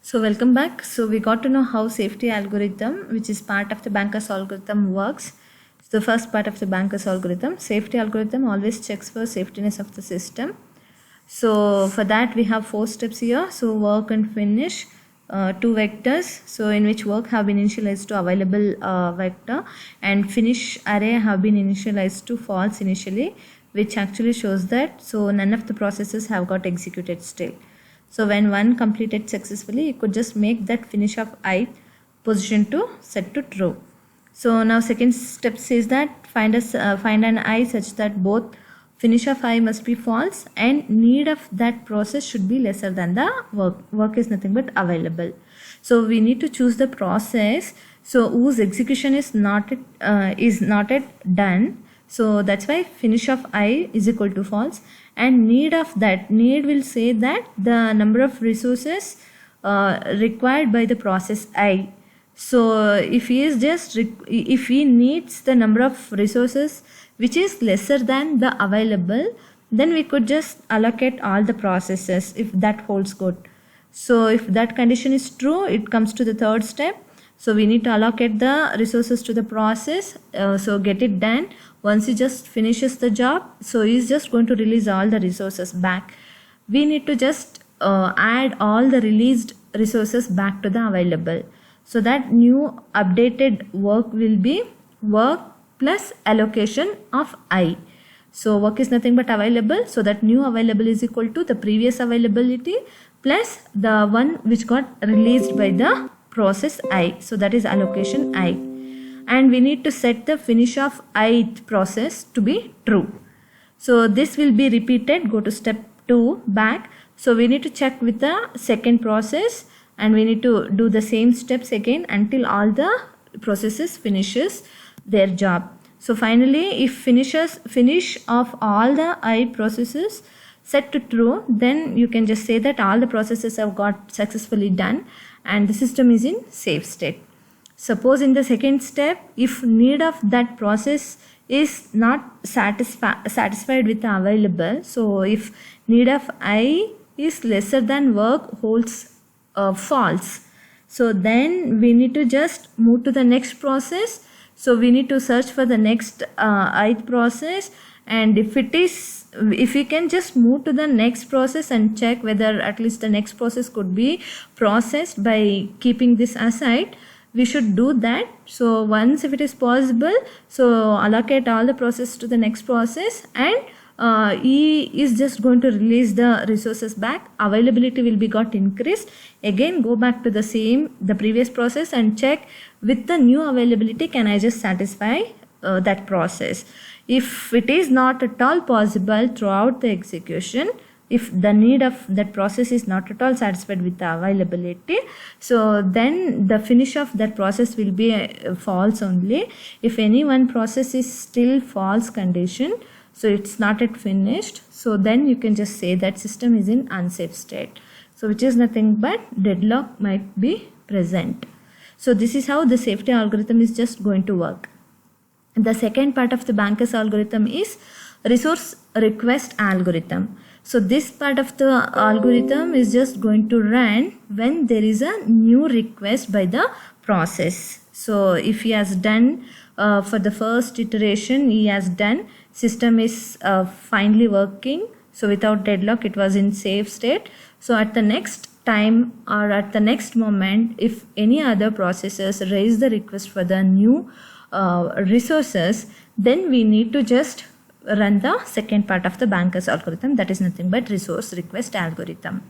So welcome back. So we got to know how safety algorithm, which is part of the Banker's algorithm, works. So the first part of the Banker's algorithm, safety algorithm always checks for safetiness of the system. So for that we have 4 steps here. So work and finish, 2 vectors. So in which work have been initialized to available vector, and finish array have been initialized to false initially, which actually shows that so none of the processes have got executed still. So when one completed successfully, you could just make that finish of I position to set to true. So now second step says that find an I such that both finish of I must be false and need of that process should be lesser than the work. Work is nothing but available. So we need to choose the process so whose execution is not yet done. So that's why finish of I is equal to false, and need of that, need will say that the number of resources required by the process I. So if he needs the number of resources which is lesser than the available, then we could just allocate all the processes if that holds good. So if that condition is true, it comes to the third step. So we need to allocate the resources to the process, so get it done. Once he just finishes the job, so he's just going to release all the resources back. We need to just add all the released resources back to the available. So that new updated work will be work plus allocation of I. So work is nothing but available, so that new available is equal to the previous availability plus the one which got released by the process I. So that is allocation I. And we need to set the finish of ith process to be true. So this will be repeated. Go to step 2 back. So we need to check with the second process, and we need to do the same steps again until all the processes finishes their job. So finally, if finish of all the I processes set to true, then you can just say that all the processes have got successfully done and the system is in safe state. Suppose in the second step, if need of that process is not satisfied with the available, so if need of I is lesser than work holds false, so then we need to just move to the next process. So we need to search for the next ith process, and if we can just move to the next process and check whether at least the next process could be processed by keeping this aside, we should do that. So once if it is possible, so allocate all the process to the next process, and he is just going to release the resources back. Availability will be got increased. Again go back to the previous process and check with the new availability, can I just satisfy that process. If it is not at all possible throughout the execution, if the need of that process is not at all satisfied with the availability, so then the finish of that process will be false only. If any one process is still false condition, so it's not yet finished, so then you can just say that system is in unsafe state, so which is nothing but deadlock might be present. So this is how the safety algorithm is just going to work. The second part of the Banker's algorithm is resource request algorithm. So this part of the algorithm is just going to run when there is a new request by the process. So if he has done for the first iteration, he has done, system is finely working, so without deadlock, it was in safe state. So at the next time or at the next moment, if any other processes raise the request for the new resources, then we need to just run the second part of the Banker's algorithm, that is nothing but resource request algorithm.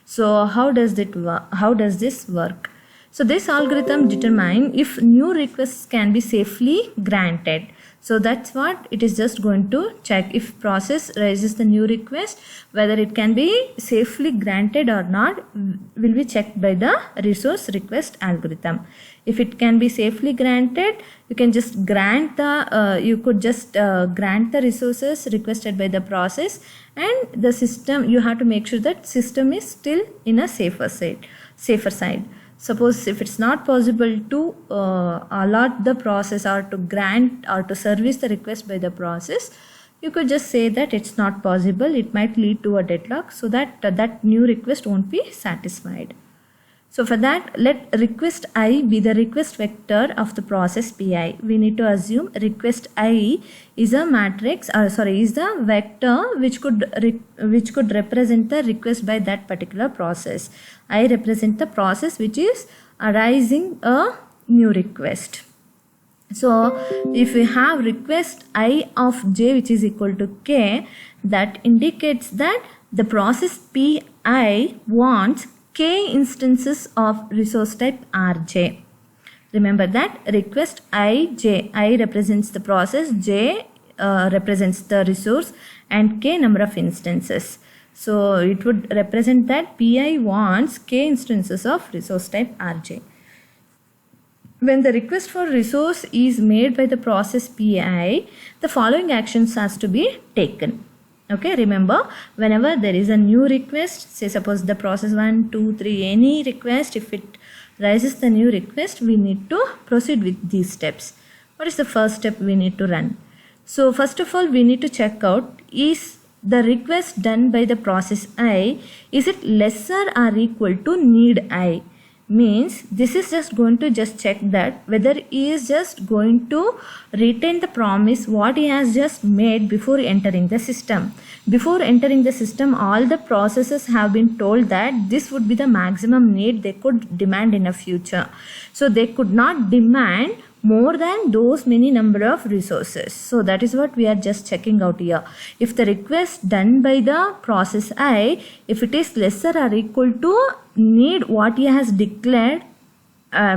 So how does this work? So this algorithm determines if new requests can be safely granted. So that's what it is just going to check. If process raises the new request, whether it can be safely granted or not will be checked by the resource request algorithm. If it can be safely granted, you can just grant grant the resources requested by the process, and the system, you have to make sure that system is still in a safer side. Suppose if it's not possible to allot the process or to grant or to service the request by the process, you could just say that it's not possible, it might lead to a deadlock, so that that new request won't be satisfied. So for that, let request I be the request vector of the process Pi. We need to assume request I is a matrix, is the vector which could represent the request by that particular process. I represent the process which is arising a new request. So if we have request I of j which is equal to k, that indicates that the process Pi wants k instances of resource type Rj. Remember that request I represents the process, j represents the resource, and k number of instances. So it would represent that Pi wants k instances of resource type Rj. When the request for resource is made by the process Pi, the following actions has to be taken. Okay, remember, whenever there is a new request, say suppose the process 1, 2, 3, any request, if it raises the new request, we need to proceed with these steps. What is the first step we need to run? So first of all, we need to check out, is the request done by the process I, is it lesser or equal to need I? Means this is just going to just check that whether he is just going to retain the promise what he has just made before entering the system. Before entering the system, all the processes have been told that this would be the maximum need they could demand in the future. So they could not demand more than those many number of resources. So that is what we are just checking out here. If the request done by the process I, if it is lesser or equal to need what he has declared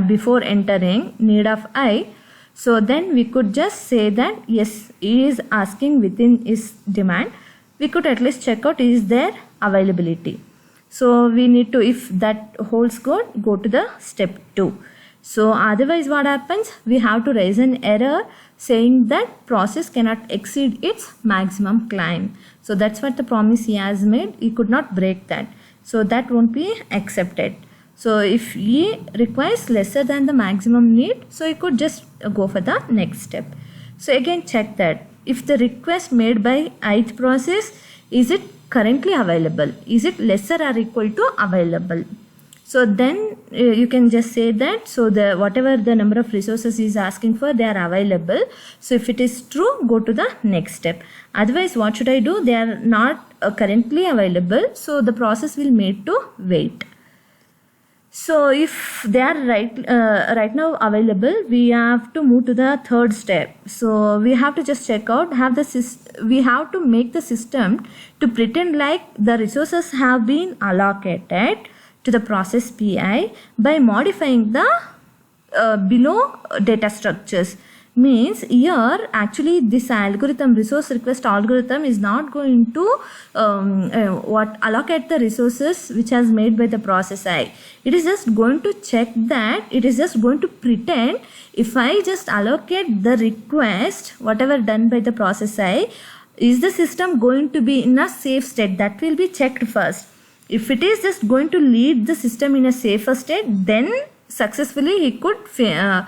before entering, need of I, so then we could just say that yes, he is asking within his demand. We could at least check out is there availability. So we need to, if that holds good, go to the step 2. So otherwise what happens? We have to raise an error saying that process cannot exceed its maximum climb. So that's what the promise he has made. He could not break that. So that won't be accepted. So if he requires lesser than the maximum need, so he could just go for the next step. So again check that if the request made by ith process, is it currently available? Is it lesser or equal to available? So then you can just say that, so the whatever the number of resources is asking for, they are available. So if it is true, go to the next step. Otherwise, what should I do? They are not currently available. So the process will made to wait. So if they are right now available, we have to move to the third step. So we have to just check out, we have to make the system to pretend like the resources have been allocated to the process Pi by modifying the below data structures. Means here actually this algorithm, resource request algorithm, is not going to allocate the resources which has made by the process I. It is just going to check that, it is just going to pretend if I just allocate the request whatever done by the process I, is the system going to be in a safe state? That will be checked first. If it is just going to lead the system in a safer state, then successfully he could grant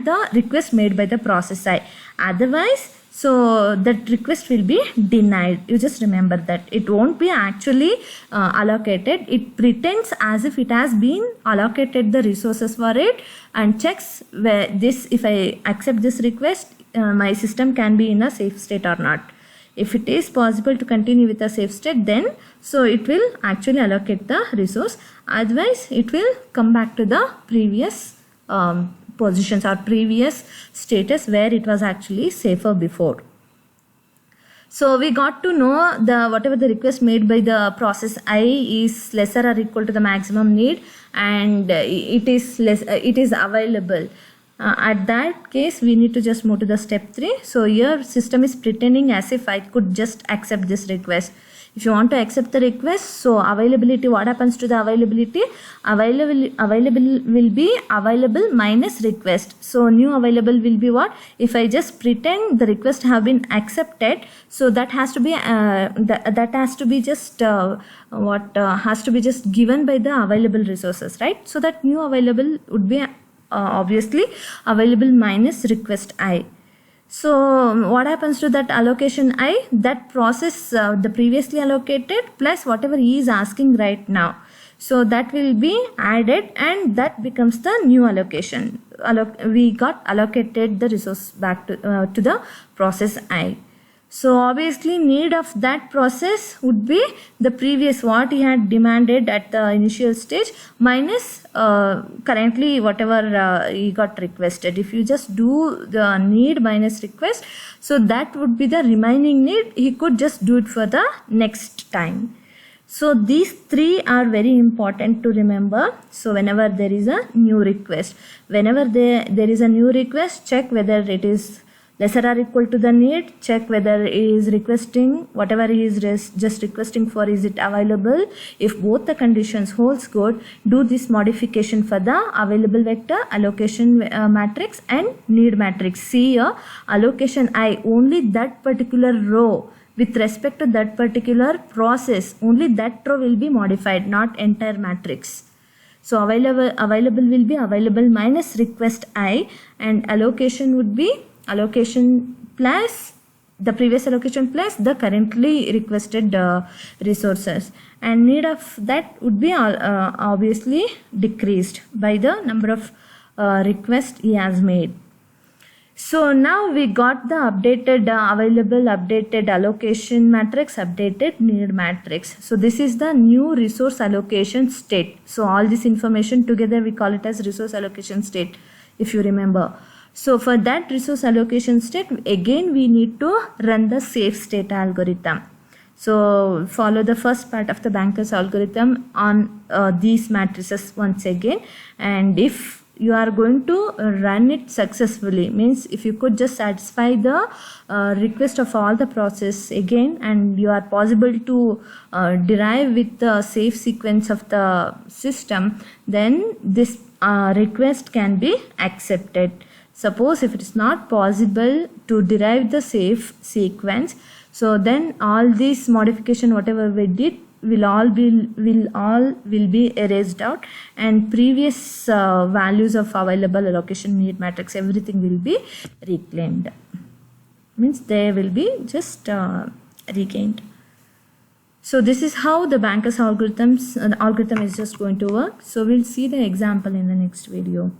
the request made by the process I. Otherwise, so that request will be denied. You just remember that it won't be actually allocated. It pretends as if it has been allocated the resources for it and checks where this, if I accept this request, my system can be in a safe state or not. If it is possible to continue with a safe state, then so it will actually allocate the resource. Otherwise, it will come back to the previous positions or previous status where it was actually safer before. So we got to know the whatever the request made by the process I is lesser or equal to the maximum need, and it is available. At that case, we need to just move to the step 3. So here system is pretending as if I could just accept this request. If you want to accept the request, so availability, what happens to the availability? Available will be available minus request. So new available will be what? If I just pretend the request have been accepted, so that has to be that has to be just has to be just given by the available resources, right? So that new available would be obviously available minus request I. So what happens to that allocation I? That process the previously allocated plus whatever he is asking right now. So that will be added and that becomes the new allocation. We got allocated the resource back to the process I. So obviously need of that process would be the previous what he had demanded at the initial stage minus currently whatever he got requested. If you just do the need minus request, so that would be the remaining need. He could just do it for the next time. So these three are very important to remember. So whenever there is a new request, whenever there is a new request, check whether it is lesser or equal to the need, check whether he is requesting whatever he is just requesting for, is it available. If both the conditions holds good, do this modification for the available vector, allocation matrix and need matrix. See here, allocation I, only that particular row with respect to that particular process, only that row will be modified, not entire matrix. So available will be available minus request I, and allocation would be allocation plus the previous allocation plus the currently requested resources, and need of that would be obviously decreased by the number of requests he has made. So now we got the updated available, updated allocation matrix, updated need matrix. So this is the new resource allocation state. So all this information together we call it as resource allocation state, if you remember. So for that resource allocation state, again we need to run the safe state algorithm. So follow the first part of the Banker's algorithm on these matrices once again, and if you are going to run it successfully, means if you could just satisfy the request of all the process again, and you are possible to derive with the safe sequence of the system, then this request can be accepted. Suppose if it is not possible to derive the safe sequence, so then all these modification whatever we did will all be erased out, and previous values of available, allocation, need matrix, everything will be reclaimed. Means they will be just regained. So this is how the Banker's algorithm is just going to work. So we'll see the example in the next video.